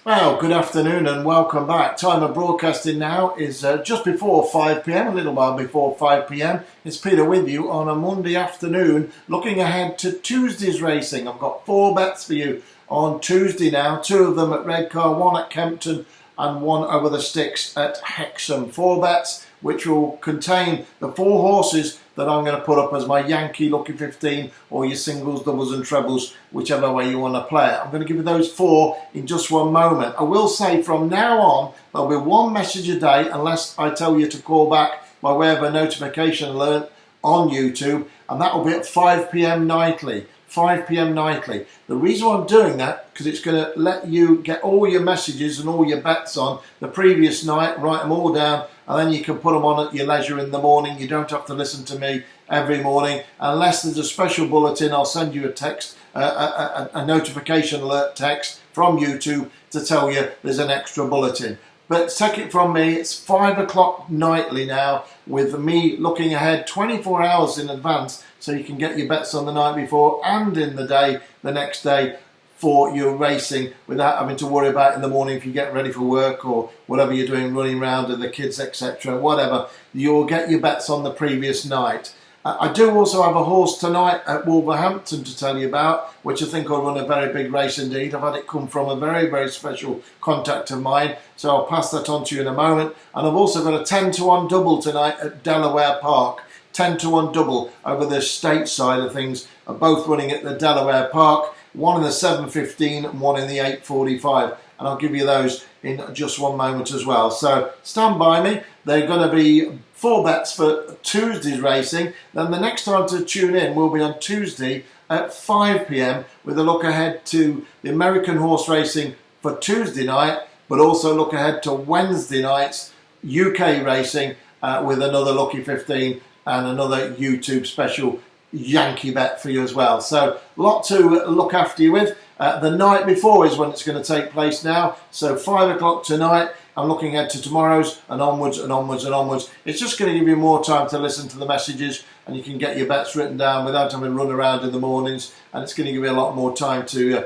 Well, good afternoon and welcome back. Time of broadcasting now is just before 5 p.m, a little while before 5 p.m. It's Peter with you on a Monday afternoon, looking ahead to Tuesday's racing. I've got 4 bets for you on Tuesday now, 2 of them at Redcar, 1 at Kempton and 1 over the sticks at Hexham. 4 bets which will contain the 4 horses that I'm going to put up as my Yankee Lucky 15 or your singles, doubles and trebles, whichever way you want to play it. I'm going to give you those 4 in just one moment. I will say from now on there'll be 1 message a day unless I tell you to call back by way of a notification alert on YouTube, and that will be at 5 p.m. nightly. 5 p.m. nightly. The reason why I'm doing that, because it's going to let you get all your messages and all your bets on the previous night, write them all down, and then you can put them on at your leisure in the morning. You don't have to listen to me every morning. Unless there's a special bulletin, I'll send you a text, a notification alert text from YouTube to tell you there's an extra bulletin. But take it from me, it's 5 o'clock nightly now, with me looking ahead 24 hours in advance, so you can get your bets on the night before and in the day, the next day, for your racing without having to worry about in the morning if you get ready for work or whatever you're doing, running around with the kids, etc. Whatever, you'll get your bets on the previous night. I do also have a horse tonight at Wolverhampton to tell you about, which I think will run a very big race indeed. I've had it come from a very, very special contact of mine, so I'll pass that on to you in a moment. And I've also got a 10-to-1 double tonight at Delaware Park. 10-to-1 double over the state side of things are both running at the Delaware Park. 1 in the 7:15 and 1 in the 8:45, and I'll give you those in just one moment as well. So stand by me. They're going to be 4 bets for Tuesday's racing. Then the next time to tune in will be on Tuesday at 5 p.m. with a look ahead to the American horse racing for Tuesday night, but also look ahead to Wednesday night's UK racing with another Lucky 15 and another YouTube special Yankee bet for you as well. So a lot to look after you with. The night before is when it's going to take place now. So 5 o'clock tonight. I'm looking ahead to tomorrow's and onwards and onwards and onwards. It's just going to give you more time to listen to the messages, and you can get your bets written down without having to run around in the mornings, and it's going to give you a lot more time to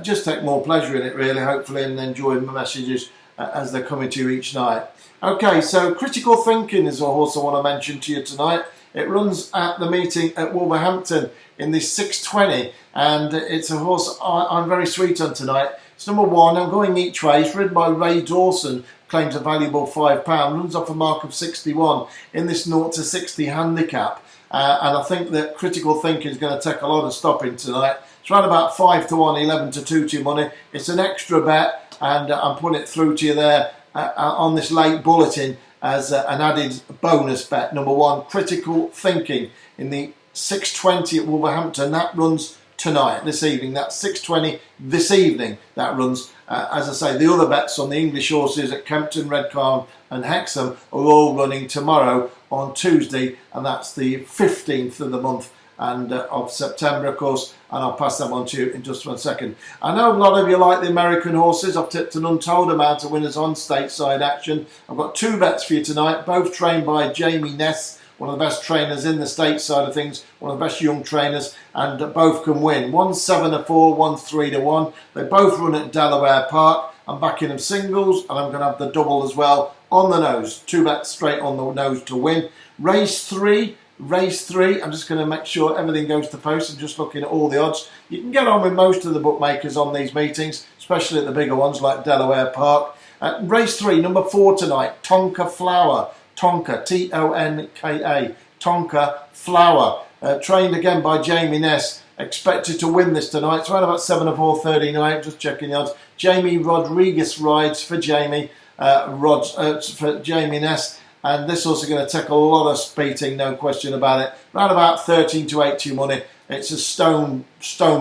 just take more pleasure in it really, hopefully, and enjoy the messages as they're coming to you each night. Okay, so Critical Thinking is a horse I want to mention to you tonight. It runs at the meeting at Wolverhampton in the 6:20, and it's a horse I'm very sweet on tonight. It's number 1. I'm going each way. It's ridden by Ray Dawson, claims a valuable £5. Runs off a mark of 61 in this 0 to 60 handicap. And I think that Critical Thinking is going to take a lot of stopping tonight. It's around about 5 to 1, 11 to 2 to your money. It's an extra bet, and I'm putting it through to you there on this late bulletin as an added bonus bet. Number 1, Critical Thinking in the 6:20 at Wolverhampton. That runs tonight, this evening. That's 6:20 this evening. That runs. As I say, the other bets on the English horses at Kempton, Redcar and Hexham are all running tomorrow on Tuesday, and that's the 15th of the month and of September, of course, and I'll pass them on to you in just 1 second. I know a lot of you like the American horses. I've tipped an untold amount of winners on stateside action. I've got 2 bets for you tonight, both trained by Jamie Ness, one of the best trainers in the stateside of things, one of the best young trainers, and both can win. 1's 7 to 4, 1's 3 to 1. They both run at Delaware Park. I'm backing them singles, and I'm going to have the double as well on the nose. 2 bets straight on the nose to win. Race 3. I'm just going to make sure everything goes to post and just looking at all the odds. You can get on with most of the bookmakers on these meetings, especially at the bigger ones like Delaware Park. Race 3, number 4 tonight, Tonka Flower. Tonka, Tonka, Tonka Flower. Trained again by Jamie Ness. Expected to win this tonight. It's around about 7 to 4:39. Just checking the odds. Jamie Rodriguez rides for Jamie for Jamie Ness. And this horse is going to take a lot of beating, no question about it. Around about 13 to 8 to your money. It's a stone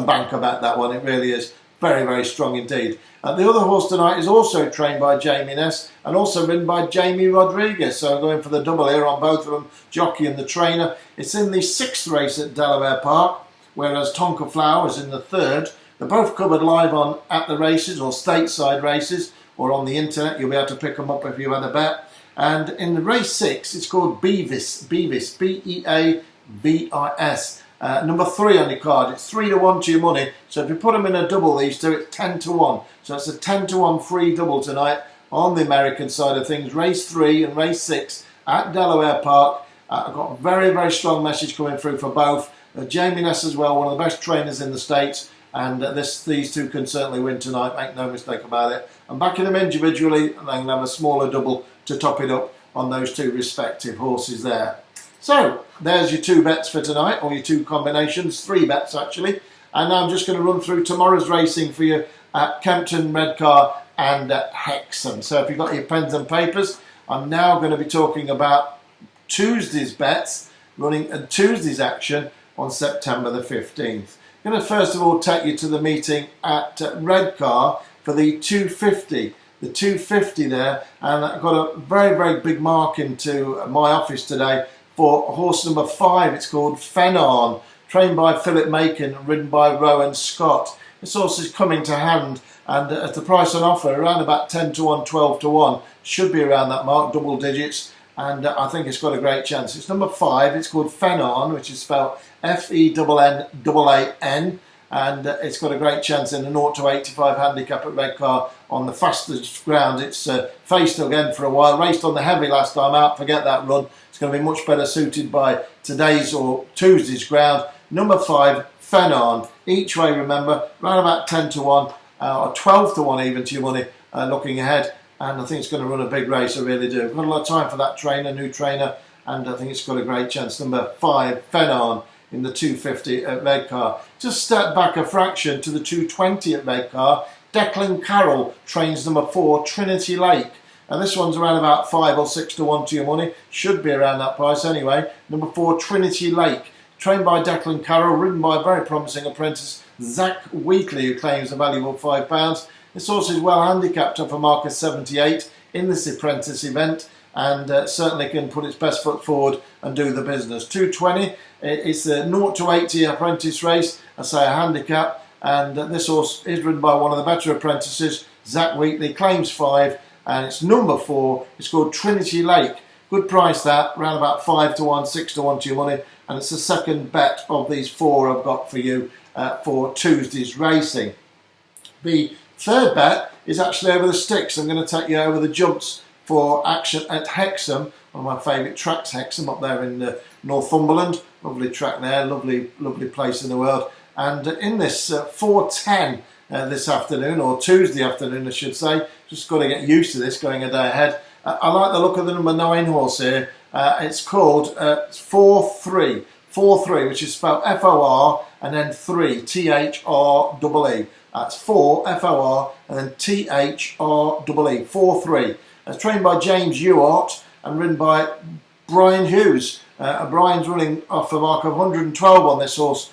bank about that one. It really is. Very, very strong indeed. The other horse tonight is also trained by Jamie Ness and also ridden by Jamie Rodriguez. So I'm going for the double here on both of them, jockey and the trainer. It's in the 6th race at Delaware Park, whereas Tonka Flower is in the 3rd. They're both covered live on at the races or stateside races or on the internet. You'll be able to pick them up if you had a bet. And in the race 6, it's called Beavis, B-E-A-V-I-S. Number 3 on your card, it's 3 to 1 to your money. So if you put them in a double, these two, it's 10 to 1. So it's a 10 to 1 free double tonight on the American side of things. Race 3 and race 6 at Delaware Park. I've got a very, very strong message coming through for both. Jamie Ness as well, one of the best trainers in the States. And these two can certainly win tonight, make no mistake about it. I'm backing them individually, and I can have a smaller double to top it up on those two respective horses there. So, there's your 2 bets for tonight, or your 2 combinations, 3 bets actually. And now I'm just going to run through tomorrow's racing for you at Kempton, Redcar and at Hexham. So if you've got your pens and papers, I'm now going to be talking about Tuesday's bets, running a Tuesday's action on September the 15th. I'm going to first of all take you to the meeting at Redcar for the 250. The 250 there, and I've got a very, very big mark into my office today for horse number 5. It's called Phenon, trained by Philip Macon and ridden by Rowan Scott. This horse is coming to hand, and at the price on offer, around about 10 to 1, 12 to 1, should be around that mark, double digits, and I think it's got a great chance. It's number 5, it's called Phenon, which is spelled F-E-N-N-A-N, and it's got a great chance in the 0 to 85 handicap at Redcar on the fastest ground. It's faced again for a while, raced on the heavy last time out, forget that run. It's going to be much better suited by today's or Tuesday's ground. Number 5, Phenon. Each way, remember, around about 10 to 1 or 12 to 1 even to your money looking ahead. And I think it's going to run a big race, I really do. I've got a lot of time for that trainer, new trainer, and I think it's got a great chance. Number 5, Phenon in the 250 at Redcar. Just step back a fraction to the 220 at Redcar. Declan Carroll trains number 4, Trinity Lake. And this one's around about 5 or 6 to 1 to your money. Should be around that price anyway. Number 4, Trinity Lake. Trained by Declan Carroll, ridden by a very promising apprentice, Zach Wheatley, who claims a valuable £5. This horse is well handicapped off a mark of 78 in this apprentice event, and certainly can put its best foot forward and do the business. 220, it's the 0 to 80 apprentice race, I say a handicap, and this horse is ridden by one of the better apprentices, Zach Wheatley, claims 5, and it's number 4, it's called Trinity Lake. Good price that, around about 5 to 1, 6 to 1 to your money, and it's the second bet of these 4 I've got for you for Tuesday's racing. The third bet is actually over the sticks. I'm going to take you over the jumps for action at Hexham, one of my favourite tracks, Hexham, up there in Northumberland. Lovely track there, lovely place in the world. And in this 4:10 this afternoon, or Tuesday afternoon I should say, just got to get used to this going a day ahead. I like the look of the number 9 horse here. It's called 4-3, which is spelled F-O-R and then 3, T-H-R-E-E. That's 4, F-O-R, and then T-H-R-E-E, 4-3. It's trained by James Ewart and ridden by Brian Hughes. Brian's running off the mark of 112 on this horse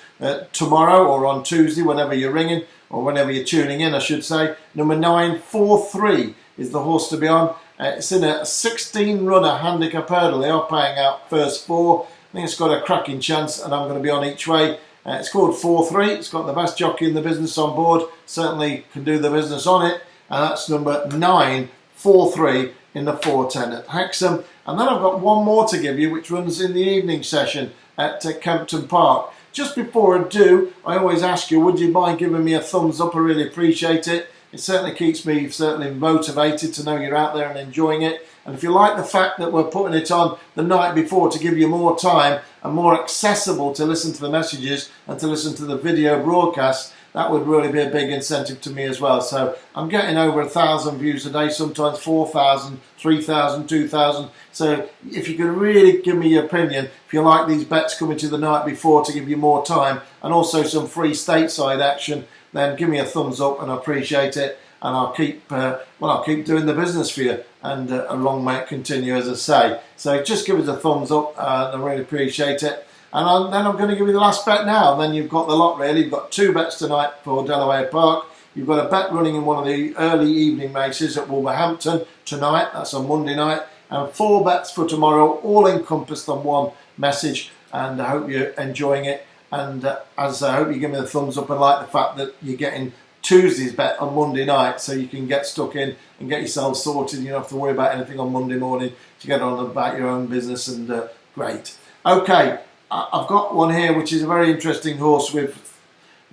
tomorrow, or on Tuesday, whenever you're ringing, or whenever you're tuning in, I should say. Number 9, 4-3 is the horse to be on. It's in a 16-runner handicap hurdle. They are paying out first 4. I think it's got a cracking chance, and I'm going to be on each way. It's called 4-3. It's got the best jockey in the business on board. Certainly can do the business on it. And that's number 9, 4-3 in the 4:10 at Hexham. And then I've got one more to give you, which runs in the evening session at Kempton Park. Just before I do, I always ask you, would you mind giving me a thumbs up? I really appreciate it. It certainly keeps me motivated to know you're out there and enjoying it. And if you like the fact that we're putting it on the night before to give you more time and more accessible to listen to the messages and to listen to the video broadcast, that would really be a big incentive to me as well. So I'm getting over 1,000 views a day, sometimes 4,000, 3,000, 2,000. So if you could really give me your opinion, if you like these bets coming to the night before to give you more time and also some free stateside action, then give me a thumbs up and I appreciate it. And I'll keep doing the business for you, and long may it continue, as I say. So just give us a thumbs up, I really appreciate it. And then I'm going to give you the last bet now. Then you've got the lot really. You've got 2 bets tonight for Delaware Park. You've got a bet running in one of the early evening races at Wolverhampton tonight. That's on Monday night. And 4 bets for tomorrow, all encompassed on one message. And I hope you're enjoying it. And as I hope you give me the thumbs up and like the fact that you're getting Tuesday's bet on Monday night, so you can get stuck in and get yourself sorted. You don't have to worry about anything on Monday morning to get on about your own business, and great. Okay, I've got one here which is a very interesting horse with,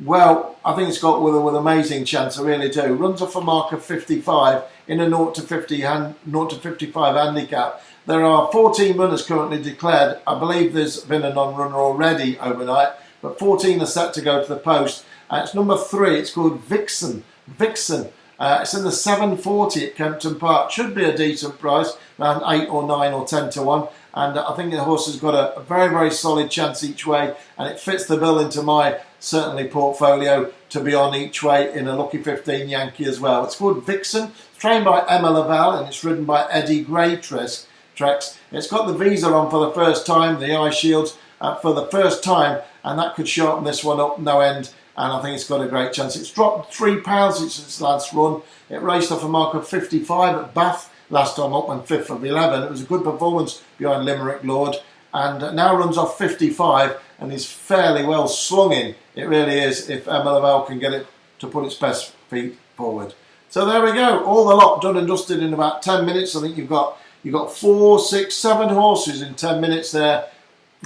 well, I think it's got with amazing chance, I really do. Runs off a mark of 55 in a 0 to 55 handicap. There are 14 runners currently declared. I believe there's been a non-runner already overnight, but 14 are set to go to the post. It's number 3, it's called Vixen. It's in the 740 at Kempton Park. Should be a decent price, around 8 or 9 or 10 to 1. And I think the horse has got a very, very solid chance each way, and it fits the bill into my, certainly, portfolio to be on each way in a Lucky 15 Yankee as well. It's called Vixen. It's trained by Emma Lavelle, and it's ridden by Eddie Greytrex. It's got the visa on for the first time, the eye shields for the first time, and that could sharpen this one up no end. And I think it's got a great chance. It's dropped £3 since its last run. It raced off a mark of 55 at Bath last time up on 5th of 11. It was a good performance behind Limerick Lord, and now runs off 55 and is fairly well slung in. It really is, if Emma Lavelle can get it to put its best feet forward. So there we go, all the lot done and dusted in about 10 minutes. I think you've got 4, 6, 7 horses in 10 minutes there.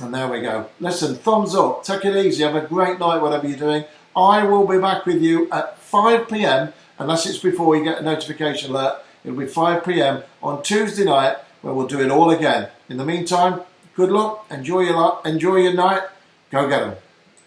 And there we go. Listen, thumbs up, take it easy, have a great night, whatever you're doing. I will be back with you at 5 p.m, unless it's before you get a notification alert. It'll be 5 p.m. on Tuesday night, where we'll do it all again. In the meantime, good luck, enjoy your night, go get them.